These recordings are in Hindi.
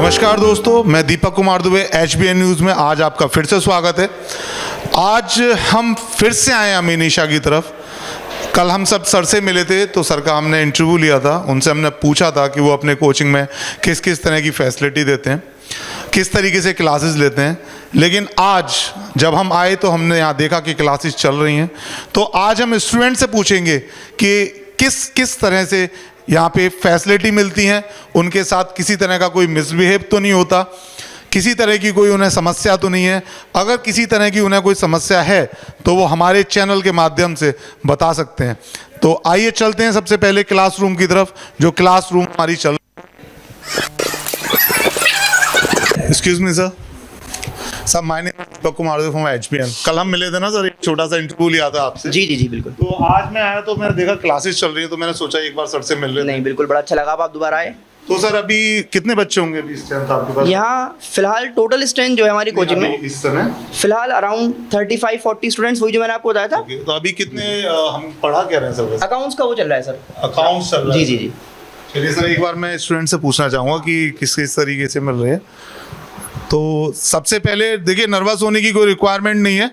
नमस्कार दोस्तों, मैं दीपक कुमार दुबे, HBN न्यूज़ में आज आपका फिर से स्वागत है। आज हम फिर से आए अमीनिशा की तरफ। कल हम सब सर से मिले थे तो सर का हमने इंटरव्यू लिया था, उनसे हमने पूछा था कि वो अपने कोचिंग में किस किस तरह की फैसिलिटी देते हैं, किस तरीके से क्लासेस लेते हैं। लेकिन आज जब हम आए तो हमने यहाँ देखा कि क्लासेस चल रही हैं, तो आज हम स्टूडेंट से पूछेंगे कि किस किस तरह से यहाँ पे फैसिलिटी मिलती हैं, उनके साथ किसी तरह का कोई मिसबिहेव तो नहीं होता, किसी तरह की कोई उन्हें समस्या तो नहीं है। अगर किसी तरह की उन्हें कोई समस्या है तो वो हमारे चैनल के माध्यम से बता सकते हैं। तो आइए चलते हैं सबसे पहले क्लासरूम की तरफ, जो क्लासरूम हमारी चल। एक्सक्यूज मी सर, सब my name Deepak Kumar from HBN। कल हम मिले थे ना सर, एक छोटा सा इंटरव्यू लिया था आपसे। जी जी जी बिल्कुल। तो आज मैं आया तो मैंने देखा क्लासेस चल रही है, तो मैंने सोचा एक बार सर से मिल लेते। नहीं बिल्कुल, बड़ा अच्छा लगा आप दोबारा आए। तो सर अभी कितने बच्चे होंगे अभी स्ट्रेंथ आपके पास? यहाँ फिलहाल टोटल स्ट्रेंथ जो है हमारी कोचिंग में इस समय फिलहाल अराउंड 35-40 स्टूडेंट्स, वही जो मैंने आपको बताया था। तो अभी कितने हम पढ़ा क्या रहे हैं सर? अकाउंट्स का वो चल रहा है सर, अकाउंट्स चल रहा है। जी जी जी। चलिए सर, एक बार मैं स्टूडेंट से पूछना चाहूँगा कि किस किस तरीके से मिल रहे हैं। तो सबसे पहले देखिए, नर्वस होने की कोई रिक्वायरमेंट नहीं है।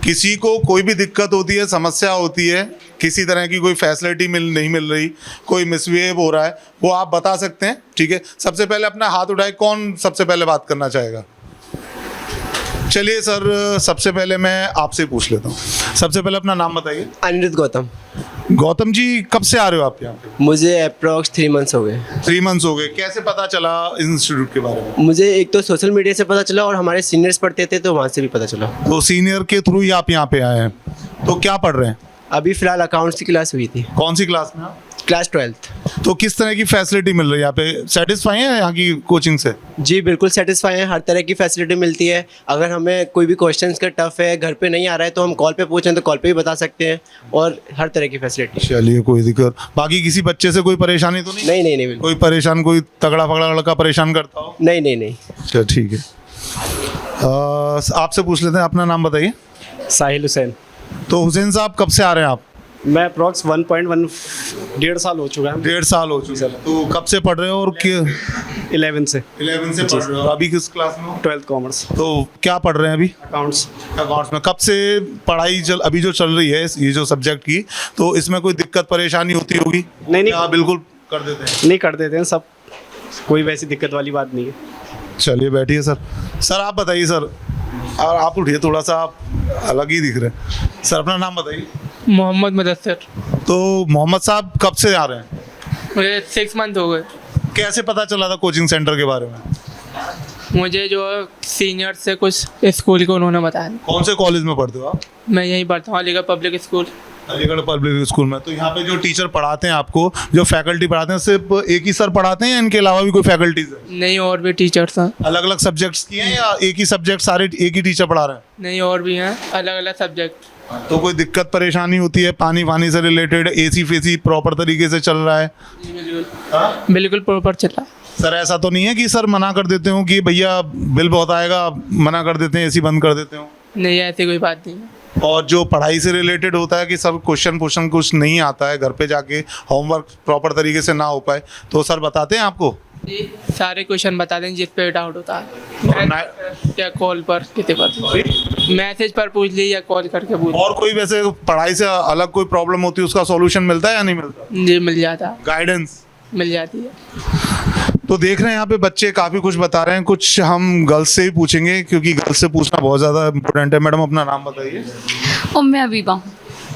किसी को कोई भी दिक्कत होती है, समस्या होती है, किसी तरह की कोई फैसिलिटी नहीं मिल रही, कोई मिसबिहेव हो रहा है, वो आप बता सकते हैं, ठीक है। सबसे पहले अपना हाथ उठाए, कौन सबसे पहले बात करना चाहेगा? चलिए सर, सबसे पहले मैं आपसे पूछ लेता हूँ। सबसे पहले अपना नाम बताइए। अनिरुद्ध गौतम। गौतम जी, कब से आ रहे हो आप यहाँ पे? मुझे अप्रॉक्स 3 मंथ्स हो गए। 3 मंथ्स हो गए। कैसे पता चला इंस्टीट्यूट के बारे में? मुझे एक तो सोशल मीडिया से पता चला और हमारे सीनियर्स पढ़ते थे तो वहाँ से भी पता चला। तो सीनियर के थ्रू ही आप यहाँ पे आए हैं। तो क्या पढ़ रहे हैं? अभी फिलहाल अकाउंट्स की क्लास हुई थी। कौन सी क्लास में आप? Class 12th। तो किस तरह की फैसिलिटी मिल रही है यहाँ पे? सेटिस्फाई है यहाँ की कोचिंग से? जी बिल्कुल सेटिस्फाई हैं, हर तरह की फैसिलिटी मिलती है। अगर हमें कोई भी क्वेश्चंस का टफ है, घर पे नहीं आ रहा है, तो हम कॉल पे पूछें तो कॉल पे भी बता सकते हैं, और हर तरह की फैसिलिटी। चलिए, कोई दिक्कत। बाकी किसी बच्चे से कोई परेशानी तो नहीं? नहीं नहीं नहीं बिल्कुल। कोई परेशान, कोई तगड़ा फगड़ा लड़का परेशान करता हो? नहीं नहीं नहीं। अच्छा ठीक है। आपसे पूछ लेते हैं, अपना नाम बताइए। साहिल हुसैन। तो हुसैन साहब, कब से आ रहे हैं आप? मैं अप्रॉक्स 1.1 साल हो चुका है। 1.5 साल हो चुके हैं। तो कब से पढ़ रहे हो और 11 से 11 से पढ़ रहे हो? अभी किस क्लास में हो? 12th कॉमर्स तो क्या पढ़ रहे हैं अभी? अकाउंट्स। अकाउंट्स में। कब से पढ़ाई अभी जो चल रही है ये जो सब्जेक्ट की, तो इसमें कोई दिक्कत परेशानी होती होगी? नहीं। हाँ, बिल्कुल कर देते हैं। नहीं कर देते हैं सब, कोई वैसी दिक्कत वाली बात नहीं है। चलिए बैठिए सर। सर आप बताइए सर, और आप उठिए, थोड़ा सा आप अलग ही दिख रहे हैं। सर अपना नाम बताइए। मोहम्मद मुदस्सिर। तो मोहम्मद साहब, कब से आ रहे हैं? मुझे 6 मंथ हो गए। कैसे पता चला था कोचिंग सेंटर के बारे में? मुझे जो सीनियर से कुछ स्कूल के उन्होंने बताया। कौन से कॉलेज में पढ़ते हो आप? मैं यहीं पढ़ता हूँ, Aligarh public school. Aligarh public school में। तो यहाँ पे जो टीचर पढ़ाते हैं आपको, जो फैकल्टी पढ़ाते हैं, सिर्फ एक ही सर पढ़ाते हैं या इनके अलावा भी कोई फैकल्टीज है? नहीं, और भी टीचर्स हैं। अलग अलग सब्जेक्ट्स की हैं या एक ही सब्जेक्ट सारे एक ही टीचर पढ़ा रहे हैं? नहीं, और भी हैं, अलग अलग सब्जेक्ट। तो कोई दिक्कत परेशानी होती है पानी वानी से रिलेटेड? AC फेसी प्रॉपर तरीके से चल रहा है? जी बिल्कुल। बिल्कुल प्रॉपर चला। सर ऐसा तो नहीं है कि सर मना कर देते हो कि भैया बिल बहुत आएगा, मना कर देते हैं, AC बंद कर देते हो? नहीं, ऐसी कोई बात नहीं है। और जो पढ़ाई से रिलेटेड होता है कि सर क्वेश्चन कुछ नहीं आता है, घर पे जाके होमवर्क प्रॉपर तरीके से ना हो पाए, तो सर बताते हैं आपको? जी, सारे क्वेश्चन बता दें जिस पे डाउट होता है, या कॉल पर, किसी पर मैसेज पर पूछ लीजिए या कॉल करके पूछ। और कोई वैसे पढ़ाई से अलग कोई प्रॉब्लम होती है, उसका सॉल्यूशन मिलता है या नहीं मिलता? जी मिल जाता, गाइडेंस मिल जाती है। तो देख रहे हैं यहाँ पे बच्चे काफ़ी कुछ बता रहे हैं। कुछ हम गर्ल्स से ही पूछेंगे क्योंकि गर्ल्स से पूछना बहुत ज़्यादा इम्पोर्टेंट है। मैडम अपना नाम बताइए। उम्मे हबीबा।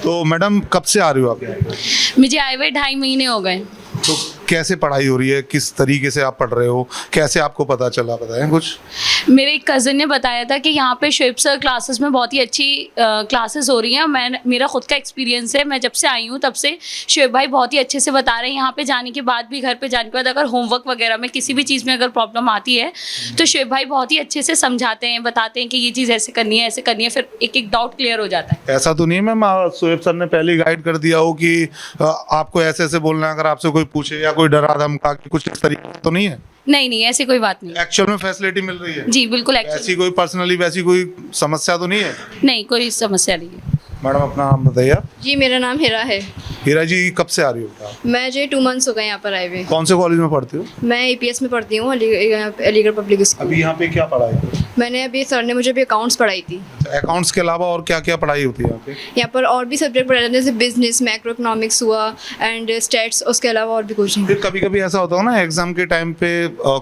तो मैडम कब से आ रही हो आप यहाँ पे? मुझे आए हुए 2.5 महीने हो गए। तो कैसे पढ़ाई हो रही है, किस तरीके से आप पढ़ रहे हो, कैसे आपको पता चला, बताएं कुछ। मेरे एक कज़न ने बताया था कि यहाँ पे शुएब सर क्लासेस में बहुत ही अच्छी क्लासेस हो रही हैं। मेरा खुद का एक्सपीरियंस है, मैं जब से आई हूँ तब से शुएब भाई बहुत ही अच्छे से बता रहे हैं। यहाँ पे जाने के बाद भी, घर पे जाने के बाद अगर होमवर्क वगैरह में किसी भी चीज़ में अगर प्रॉब्लम आती है तो शुएब भाई बहुत ही अच्छे से समझाते हैं, बताते हैं कि ये चीज़ ऐसे करनी है, ऐसे करनी है, फिर एक एक डाउट क्लियर हो जाता है। ऐसा तो नहीं है मैम, शुएब सर ने पहले गाइड कर दिया हो कि आपको ऐसे ऐसे बोलना है, अगर आपसे कोई पूछे या कोई डरा धमका के कुछ इस तरीके तो नहीं है? नहीं नहीं, ऐसी कोई बात नहीं। एक्चुअल में फैसिलिटी मिल रही है? जी बिल्कुल। ऐसी कोई पर्सनली वैसी कोई समस्या तो नहीं है? नहीं, कोई समस्या नहीं है। मैडम अपना नाम बताइए आप। जी मेरा नाम हिरा है। हीरा जी कब से आ रही हो आप? मैं जो 2 मंथ्स हो गए यहाँ पर आए हुए। कौन से कॉलेज में पढ़ती हो? मैं APS में पढ़ती हूँ, अलीगढ़ पब्लिक स्कूल। अभी यहाँ पे क्या पढ़ाई? मैंने अभी सर ने मुझे अभी अकाउंट्स पढ़ाई थी। अकाउंट्स के अलावा और क्या क्या पढ़ाई होती है यहाँ पे? यहाँ पर और भी सब्जेक्ट पढ़ाए जाते हैं जैसे बिजनेस, मैक्रो इकोनॉमिक्स हुआ एंड स्टैट्स, उसके अलावा और भी कोचिंग। फिर कभी कभी ऐसा होता है ना एग्जाम के टाइम पे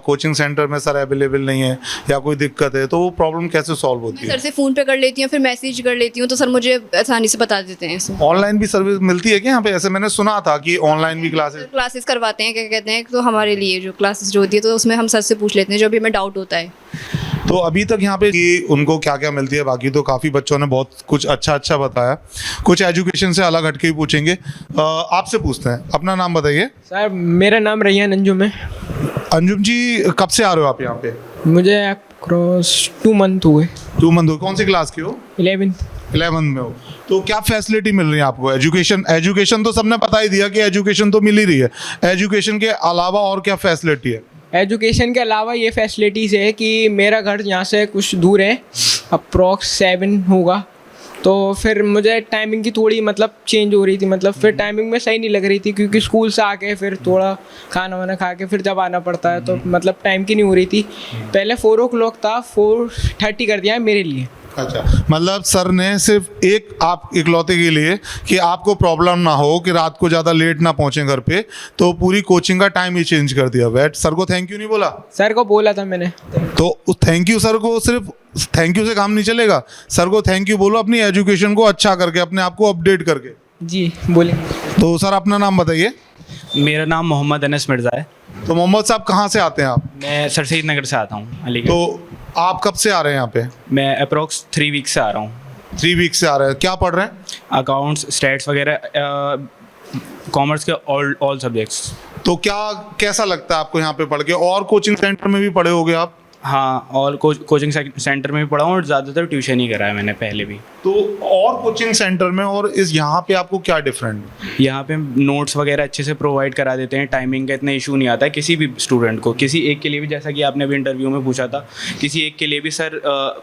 कोचिंग सेंटर में सर अवेलेबल नहीं है या कोई दिक्कत है, तो वो प्रॉब्लम कैसे सॉल्व होती सर है? से फ़ोन पे कर लेती हूँ, फिर मैसेज कर लेती हूँ, तो सर मुझे आसानी से बता देते हैं। ऑनलाइन भी सर्विस मिलती है क्या यहाँ पे? ऐसे मैंने सुना था कि ऑनलाइन भी क्लासेस करवाते हैं, क्या कहते हैं, तो हमारे लिए जो क्लासेस जो होती है तो उसमें हम सर से पूछ लेते हैं जो भी हमें डाउट होता है। तो अभी तक यहाँ पे कि उनको क्या क्या मिलती है, बाकी तो काफ़ी बच्चों ने बहुत कुछ अच्छा बताया। कुछ एजुकेशन से अलग हटके भी पूछेंगे। आपसे पूछते हैं, अपना नाम बताइए। सर मेरा नाम रैयान अंजुम है। अंजुम जी कब से आ रहे हो आप यहाँ पे? मुझे क्रॉस 2 मंथ हुए। 2 मंथ हो। कौन सी क्लास की हो? 11th में हो। तो क्या फैसिलिटी मिल रही है आपको? एजुकेशन तो सबने बता ही दिया कि एजुकेशन तो मिल ही रही है। एजुकेशन के अलावा और क्या फैसिलिटी है? एजुकेशन के अलावा ये फैसिलिटीज़ है कि मेरा घर यहाँ से कुछ दूर है, अप्रॉक्स 7 होगा, तो फिर मुझे टाइमिंग की थोड़ी मतलब चेंज हो रही थी, मतलब फिर टाइमिंग में सही नहीं लग रही थी क्योंकि स्कूल से आके फिर थोड़ा खाना वाना खा के फिर जब आना पड़ता है तो मतलब टाइम की नहीं हो रही थी। पहले 4 o'clock था, 4:30 कर दिया है मेरे लिए। अच्छा, मतलब सर ने सिर्फ आप इकलौते के लिए कि आपको प्रॉब्लम ना हो कि रात को ज़्यादा लेट ना पहुँचे घर पे, तो पूरी कोचिंग का टाइम ही चेंज कर दिया। वेट, सर को थैंक यू नहीं बोला? सर को बोला था मैंने। तो उस थैंक यू सर को, सिर्फ थैंक यू से काम नहीं चलेगा। सर को थैंक यू बोलो अपनी एजुकेशन को अच्छा करके, अपने आप को अपडेट करके। जी बोलेंगे। तो सर अपना नाम बताइए। मेरा नाम मोहम्मद अनस मिर्ज़ा है। तो मोहम्मद साहब कहाँ से आते हैं आप? मैं सर सईद नगर से आता हूँ, अलीगढ़। तो आप कब से आ रहे हैं यहाँ पे? मैं अप्रोक्स 3 वीक से आ रहा हूँ। 3 वीक से आ रहे हैं। क्या पढ़ रहे हैं? अकाउंट्स, स्टैट्स वगैरह, कॉमर्स के ऑल सब्जेक्ट्स। तो कैसा लगता है आपको यहाँ पे पढ़ के? और कोचिंग सेंटर में भी पढ़े होगे आप? हाँ, और कोचिंग सेंटर में भी पढ़ा हूँ और ज़्यादातर ट्यूशन ही करा है मैंने पहले भी। तो और कोचिंग सेंटर में और इस यहाँ पे आपको क्या डिफरेंट? यहाँ पे नोट्स वगैरह अच्छे से प्रोवाइड करा देते हैं, टाइमिंग का इतना इशू नहीं आता है किसी भी स्टूडेंट को। किसी एक के लिए भी, जैसा कि आपने अभी इंटरव्यू में पूछा था, किसी एक के लिए भी सर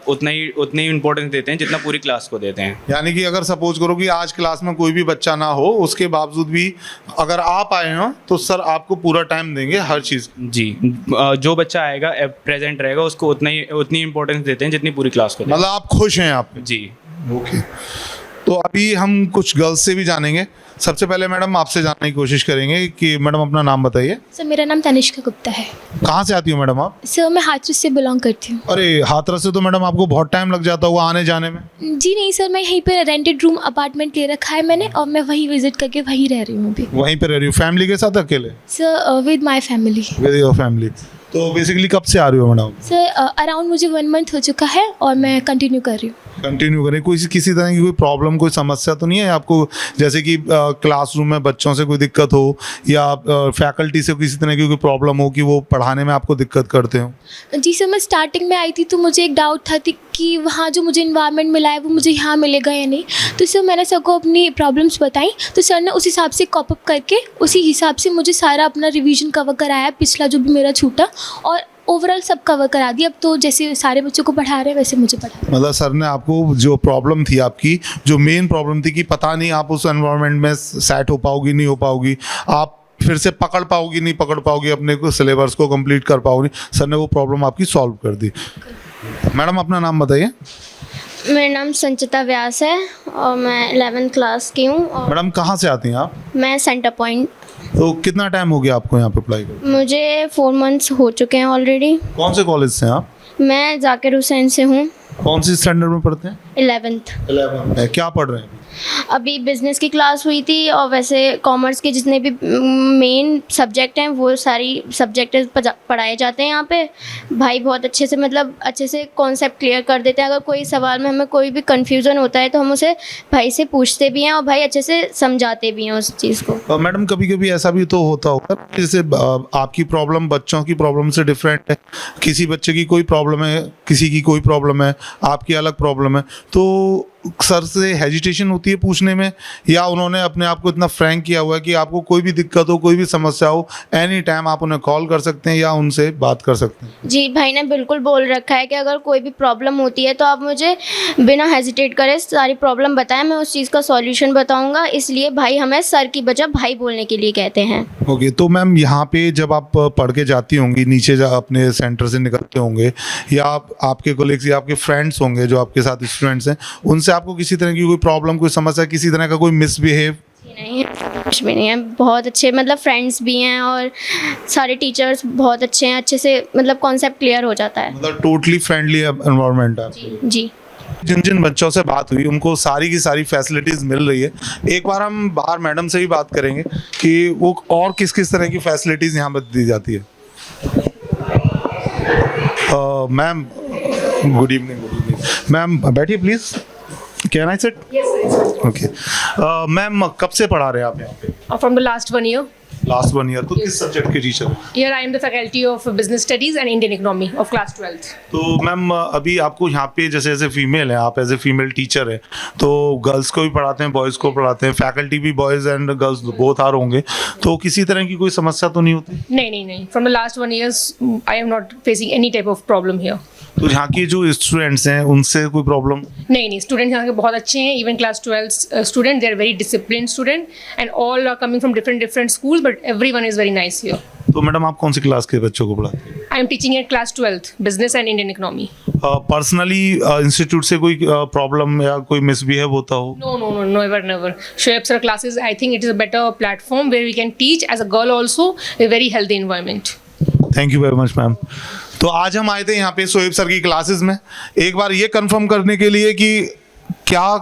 उतना ही इंपॉर्टेंस देते हैं जितना पूरी क्लास को देते हैं। यानी कि अगर सपोज करो कि आज क्लास में कोई भी बच्चा ना हो, उसके बावजूद भी अगर आप आए हो तो सर आपको पूरा टाइम देंगे हर चीज़। जी, जो बच्चा आएगा प्रेजेंट रहेगा उसको उतनी इंपॉर्टेंस देते हैं जितनी पूरी क्लास को देते हैं। मतलब आप खुश हैं आप? जी। ओके। तो अभी हम कुछ गर्ल्स से भी जानेंगे। सबसे पहले मैडम आपसे जानने की कोशिश करेंगे कि मैडम अपना नाम बताइए। सर मेरा नाम तनिष्का गुप्ता है। कहाँ से आती हो मैडम आप? सर मैं हाथरस से बिलोंग करती हूँ। अरे हाथरस से तो मैडम आपको बहुत टाइम लग जाता होगा आने जाने में। जी नहीं सर, मैं यहीं पे रेंटेड रूम अपार्टमेंट ले रखा है मैंने, और मैं वहीं विजिट करके वहीं रह रही हूँ अभी। वहीं पे रह रही हूँ फैमिली के साथ अकेले? Sir with my family. With your family. तो बेसिकली कब से आ रही हो मैडम? सर अराउंड मुझे 1 मंथ हो चुका है और मैं कंटिन्यू कर रही हूँ। कंटिन्यू करें। कोई किसी तरह की कोई प्रॉब्लम, कोई समस्या तो नहीं है आपको? जैसे कि क्लासरूम में बच्चों से कोई दिक्कत हो या फैकल्टी से किसी तरह की कोई प्रॉब्लम हो कि वो पढ़ाने में आपको दिक्कत करते हो? जी सर, मैं स्टार्टिंग में आई थी तो मुझे एक डाउट था कि वहाँ जो मुझे इन्वायरमेंट मिला है वो मुझे यहाँ मिलेगा या नहीं। तो सर मैंने सबको अपनी प्रॉब्लम्स बताई, तो सर ने उस हिसाब से कॉप अप करके उसी हिसाब से मुझे सारा अपना रिवीजन कवर कराया, पिछला जो भी मेरा छूटा, और ओवरऑल सब कवर करा दिया। अब तो जैसे सारे बच्चों को पढ़ा रहे हैं वैसे मुझे पढ़ा। मतलब सर ने आपको जो प्रॉब्लम थी आपकी, जो मेन प्रॉब्लम थी कि पता नहीं आप उस एनवायरनमेंट में सेट हो पाओगी नहीं हो पाओगी, आप फिर से पकड़ पाओगी नहीं पकड़ पाओगी, अपने को सिलेबस को कंप्लीट कर पाओगी, सर ने वो प्रॉब्लम आपकी सॉल्व कर दी। मैडम अपना नाम बताइए। मेरा नाम संचिता व्यास है और मैं 11th क्लास की हूँ। और मैडम कहाँ से आती हैं आप? मैं सेंटर पॉइंट। तो कितना टाइम हो गया आपको यहाँ पे पढ़ाई करते? मुझे 4 मंथ्स हो चुके हैं ऑलरेडी। कौन से कॉलेज से हैं आप? मैं जाकिर हुसैन से हूँ। कौन सी स्टैंडर्ड में पढ़ते हैं? 11th। क्या पढ़ रहे हैं? अभी बिजनेस की क्लास हुई थी, और वैसे कॉमर्स के जितने भी मेन सब्जेक्ट हैं वो सारी सब्जेक्ट पढ़ाए जाते हैं यहाँ पे। भाई बहुत अच्छे से, मतलब अच्छे से कॉन्सेप्ट क्लियर कर देते हैं। अगर कोई सवाल में हमें कोई भी कन्फ्यूज़न होता है तो हम उसे भाई से पूछते भी हैं और भाई अच्छे से समझाते भी हैं उस चीज़ को। मैडम कभी कभी ऐसा भी तो होता होगा जैसे आपकी प्रॉब्लम बच्चों की प्रॉब्लम से डिफरेंट है, किसी बच्चे की कोई प्रॉब्लम है, किसी की कोई प्रॉब्लम है, आपकी अलग प्रॉब्लम है, तो सर से हेजिटेशन होती है पूछने में, या उन्होंने अपने आप को इतना फ्रैंक किया हुआ है कि आपको कोई भी दिक्कत हो, कोई भी समस्या हो, एनी टाइम आप उन्हें कॉल कर सकते हैं या उनसे बात कर सकते हैं? जी, भाई ने बिल्कुल बोल रखा है कि अगर कोई भी प्रॉब्लम होती है तो आप मुझे बिना हेजिटेट करे सारी प्रॉब्लम बताएं, मैं उस चीज़ का सॉल्यूशन बताऊंगा। इसलिए भाई हमें सर की बजाय भाई बोलने के लिए कहते हैं। ओके, तो मैम यहाँ पे जब आप पढ़ के जाती होंगी, नीचे अपने सेंटर से निकलते होंगे, या आपके कोलिग्स या आपके फ्रेंड्स होंगे जो आपके साथ स्टूडेंट्स हैं, उनसे आपको किसी तरह की कोई प्रॉब्लम, कोई समस्या, किसी तरह का कोई मिसबिहेव? नहीं, कुछ भी नहीं है, बहुत अच्छे मतलब फ्रेंड्स भी हैं और सारे टीचर्स बहुत अच्छे हैं, अच्छे से मतलब कॉन्सेप्ट क्लियर हो जाता है। मतलब टोटली फ्रेंडली एनवायरनमेंट है। जी। जिन जिन बच्चों से बात हुई उनको सारी की सारी फैसिलिटीज़ मिल रही है। एक बार हम बाहर मैडम से भी बात करेंगे कि वो और किस किस तरह की फैसिलिटीज़ यहाँ पर दी जाती है। Ma'am good evening. मैम बैठिए please. Can I sit? Okay. Ma'am कब से पढ़ा रहे हैं आप यहाँ पे? From the last 1 year. Last 1 year. तो किस सब्जेक्ट के teacher? Here I am the faculty of Business Studies and Indian Economy of class 12th. तो मैम अभी आपको यहाँ पे जैसे एज ए फीमेल है, आप एज ए फीमेल टीचर है, तो गर्ल्स को भी पढ़ाते हैं, बॉयज़ को पढ़ाते हैं, फैकल्टी भी boys and girls both are होंगे, तो किसी तरह की कोई समस्या तो नहीं होती? नहीं। From the last 1 years, I am not facing any type of problem here. तो यहाँ की जो स्टूडेंट्स हैं उनसे कोई प्रॉब्लम? नहीं, स्टूडेंट्स यहाँ के बहुत अच्छे हैं। Even class 12 student, they are very discipline student and all are coming from different school, but everyone is very nice here. तो मैडम आप कौन सी क्लास के बच्चों को पढ़ाते हैं? I am teaching at class 12th business and Indian economy. Personally institute से कोई प्रॉब्लम या कोई मिसबिहेव होता हो? No, never. Shoaib sir classes, I think it is a better platform where we can teach as a girl also, a very healthy environment. Thank you very much ma'am. तो आज हम आए थे यहाँ पे शोएब सर की क्लासेस में, एक बार ये कंफर्म करने के लिए कि क्या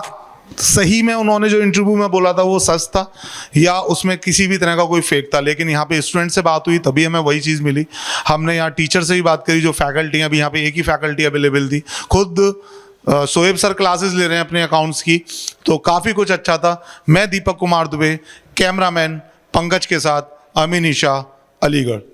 सही में उन्होंने जो इंटरव्यू में बोला था वो सच था या उसमें किसी भी तरह का कोई फेक था। लेकिन यहाँ पे स्टूडेंट से बात हुई तभी हमें वही चीज़ मिली। हमने यहाँ टीचर से भी बात करी, जो फैकल्टी हैं, अभी यहाँ पे एक ही फैकल्टी अवेलेबल थी, खुद शोएब सर क्लासेस ले रहे हैं अपने अकाउंट्स की, तो काफ़ी कुछ अच्छा था। मैं दीपक कुमार दुबे, कैमरामैन पंकज के साथ अमीन ईशा, अलीगढ़।